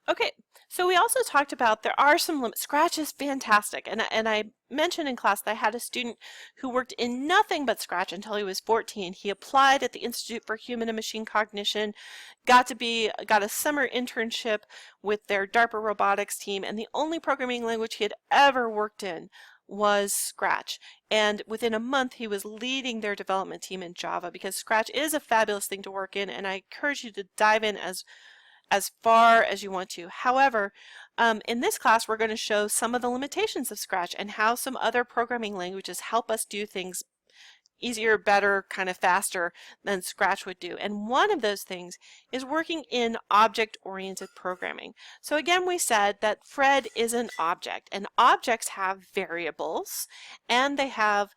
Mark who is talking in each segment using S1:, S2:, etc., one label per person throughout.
S1: Okay, so we also talked about there are some limits. Scratch is fantastic, and I mentioned in class that I had a student who worked in nothing but Scratch until he was 14. He applied at the Institute for Human and Machine Cognition, got a summer internship with their DARPA robotics team, and the only programming language he had ever worked in was Scratch. And within a month, he was leading their development team in Java because Scratch is a fabulous thing to work in, and I encourage you to dive in as far as you want to. However, in this class, we're going to show some of the limitations of Scratch and how some other programming languages help us do things easier, better, kind of faster than Scratch would do. And one of those things is working in object-oriented programming. So again, we said that Fred is an object, and objects have variables, and they have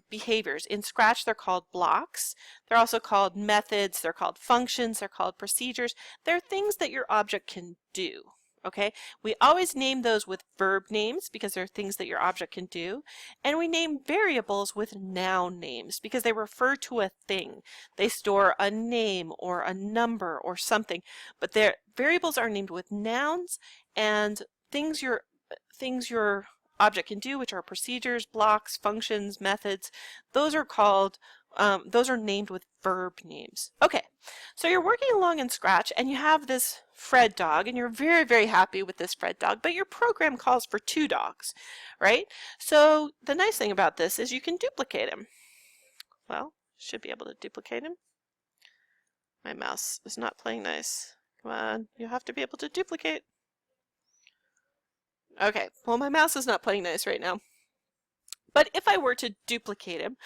S1: behaviors. In Scratch, they're called blocks. They're also called methods. They're called functions. They're called procedures. They're things that your object can do. Okay, we always name those with verb names because they're things that your object can do. And we name variables with noun names because they refer to a thing. They store a name or a number or something. But their variables are named with nouns, and things your object can do, which are procedures, blocks, functions, methods, those are named with verb names. Okay, so you're working along in Scratch and you have this Fred dog and you're very, very happy with this Fred dog, but your program calls for 2 dogs, right? So the nice thing about this is you can duplicate him. Well, should be able to duplicate him. My mouse is not playing nice. Come on, you have to be able to duplicate. Okay, well my mouse is not playing nice right now. But if I were to duplicate him,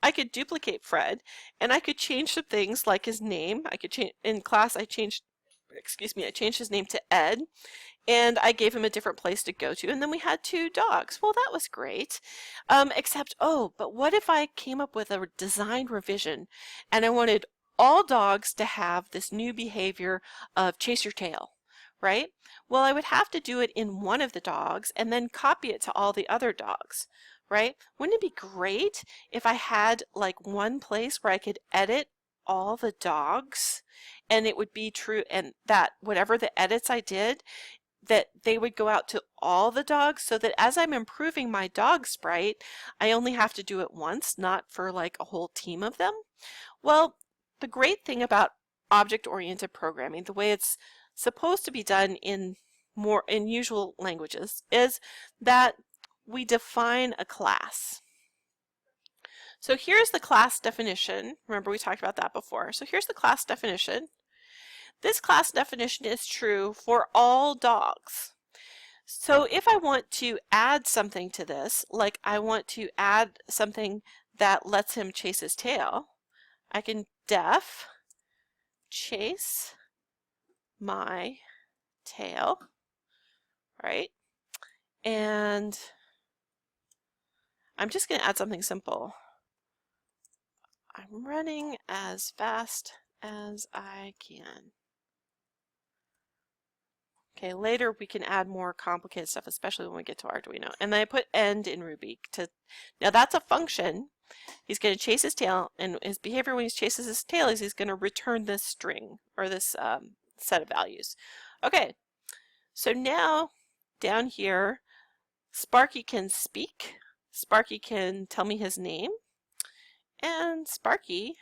S1: I could duplicate Fred, and I could change some things like his name. I could change in class. I changed his name to Ed, and I gave him a different place to go to. And then we had 2 dogs. Well, that was great. But what if I came up with a design revision, and I wanted all dogs to have this new behavior of chase your tail, right? Well, I would have to do it in one of the dogs and then copy it to all the other dogs. Right? Wouldn't it be great if I had like one place where I could edit all the dogs and it would be true, and that whatever the edits I did, that they would go out to all the dogs, so that as I'm improving my dog sprite, I only have to do it once, not for like a whole team of them? Well, the great thing about object-oriented programming, the way it's supposed to be done in usual languages, is that we define a class. So here's the class definition. Remember, we talked about that before. So here's the class definition. This class definition is true for all dogs. So if I want to add something to this, like I want to add something that lets him chase his tail, I can def chase my tail, right? And I'm just going to add something simple. I'm running as fast as I can. Okay, later we can add more complicated stuff, especially when we get to Arduino. And then I put end in Ruby now that's a function. He's going to chase his tail, and his behavior when he chases his tail is he's going to return this string, or this set of values. Okay, so now down here, Sparky can speak. Sparky can tell me his name, and Sparky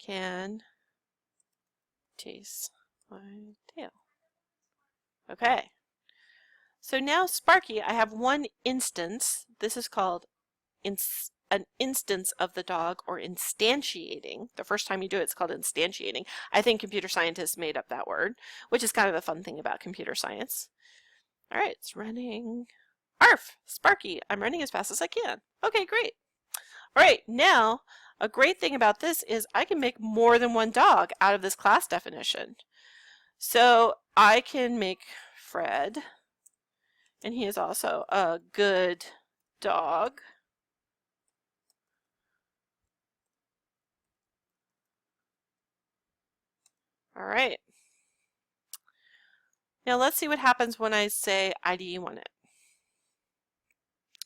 S1: can chase my tail. Okay, so now Sparky, I have one instance. This is called an instance of the dog, or instantiating. The first time you do it, it's called instantiating. I think computer scientists made up that word, which is kind of a fun thing about computer science. All right, it's running. Arf, Sparky, I'm running as fast as I can. Okay, great. All right, now a great thing about this is I can make more than one dog out of this class definition. So I can make Fred, and he is also a good dog. All right. Now let's see what happens when I say IDE want it.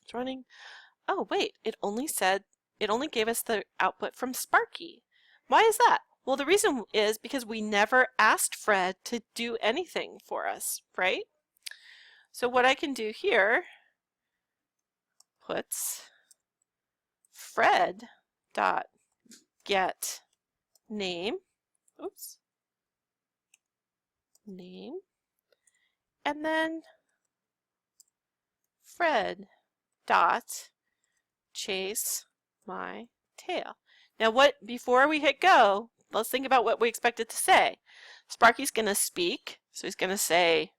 S1: It's running. Oh wait, it only gave us the output from Sparky. Why is that? Well, the reason is because we never asked Fred to do anything for us, right? So what I can do here, puts Fred dot get name, oops, name, and then Fred dot chase my tail. Now before we hit go, let's think about what we expect it to say. Sparky's going to speak, so he's going to say,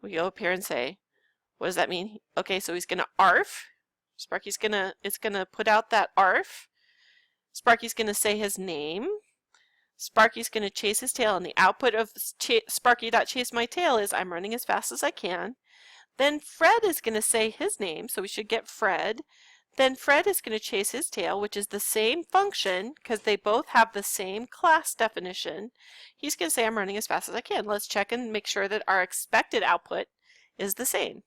S1: we go up here and say, what does that mean? Okay, so he's going to arf. Sparky's going to, it's going to put out that arf. Sparky's going to say his name. Sparky's going to chase his tail, and the output of Sparky.ChaseMyTail is I'm running as fast as I can. Then Fred is going to say his name, so we should get Fred. Then Fred is going to chase his tail, which is the same function because they both have the same class definition. He's going to say I'm running as fast as I can. Let's check and make sure that our expected output is the same.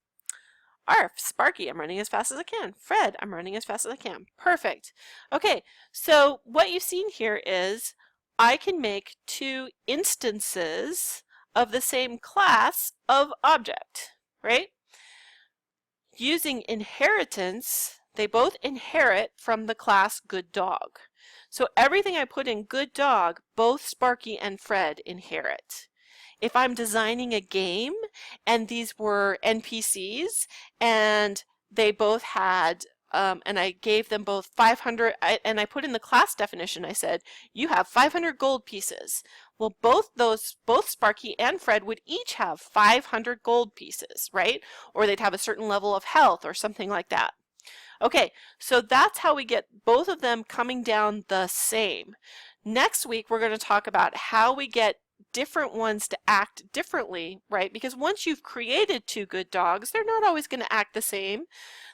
S1: Arf, Sparky, I'm running as fast as I can. Fred, I'm running as fast as I can. Perfect. Okay, so what you've seen here is I can make two instances of the same class of object, right? Using inheritance, they both inherit from the class good dog. So everything I put in good dog, both Sparky and Fred inherit. If I'm designing a game and these were NPCs and they both had, and I gave them both 500, and I put in the class definition, I said, you have 500 gold pieces. Well, both Sparky and Fred would each have 500 gold pieces, right? Or they'd have a certain level of health or something like that. Okay, so that's how we get both of them coming down the same. Next week, we're going to talk about how we get different ones to act differently, right? Because once you've created two good dogs, they're not always going to act the same.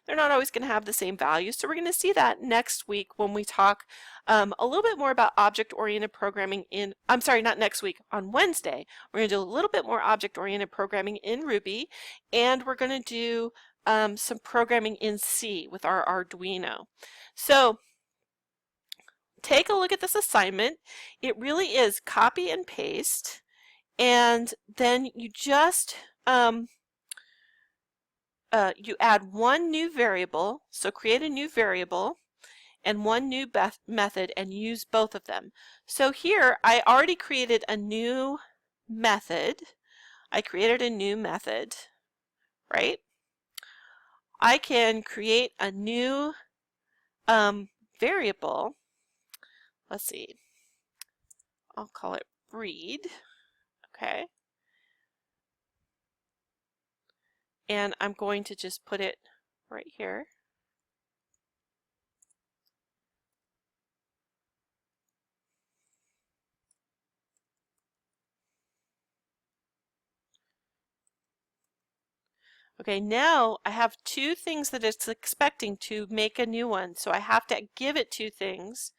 S1: They're not always going to have the same values. So we're going to see that next week when we talk a little bit more about object-oriented programming in, I'm sorry, not next week, on Wednesday. We're going to do a little bit more object-oriented programming in Ruby, and we're going to do some programming in C with our Arduino. So take a look at this assignment. It really is copy and paste, and then you just you add one new variable. So create a new variable and one new method and use both of them. So here I already created a new method. I created a new method, right? I can create a new variable. Let's see, I'll call it breed, okay? And I'm going to just put it right here. Okay, now I have two things that it's expecting to make a new one, so I have to give it two things.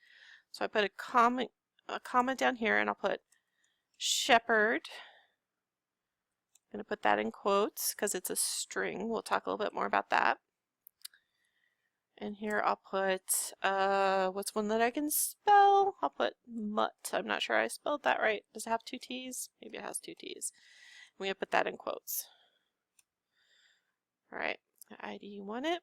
S1: So I put a comma down here, and I'll put shepherd. I'm going to put that in quotes because it's a string. We'll talk a little bit more about that. And here I'll put, what's one that I can spell? I'll put mutt. I'm not sure I spelled that right. Does it have two T's? Maybe it has two T's. I'm going to put that in quotes. All right, ID, you want it?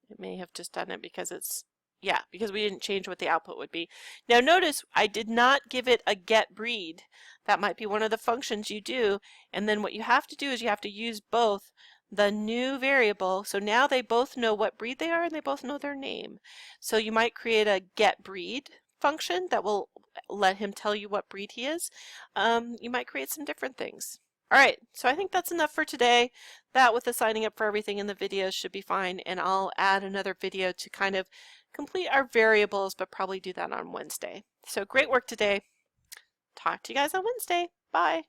S1: It may have just done it because it's, yeah, because we didn't change what the output would be. Now notice I did not give it a get breed. That might be one of the functions you do, and then what you have to do is you have to use both the new variable, so now they both know what breed they are and they both know their name. So you might create a get breed function that will let him tell you what breed he is. You might create some different things. All right, so I think that's enough for today. That with the signing up for everything in the videos should be fine, and I'll add another video to kind of complete our variables, but probably do that on Wednesday. So great work today. Talk to you guys on Wednesday. Bye.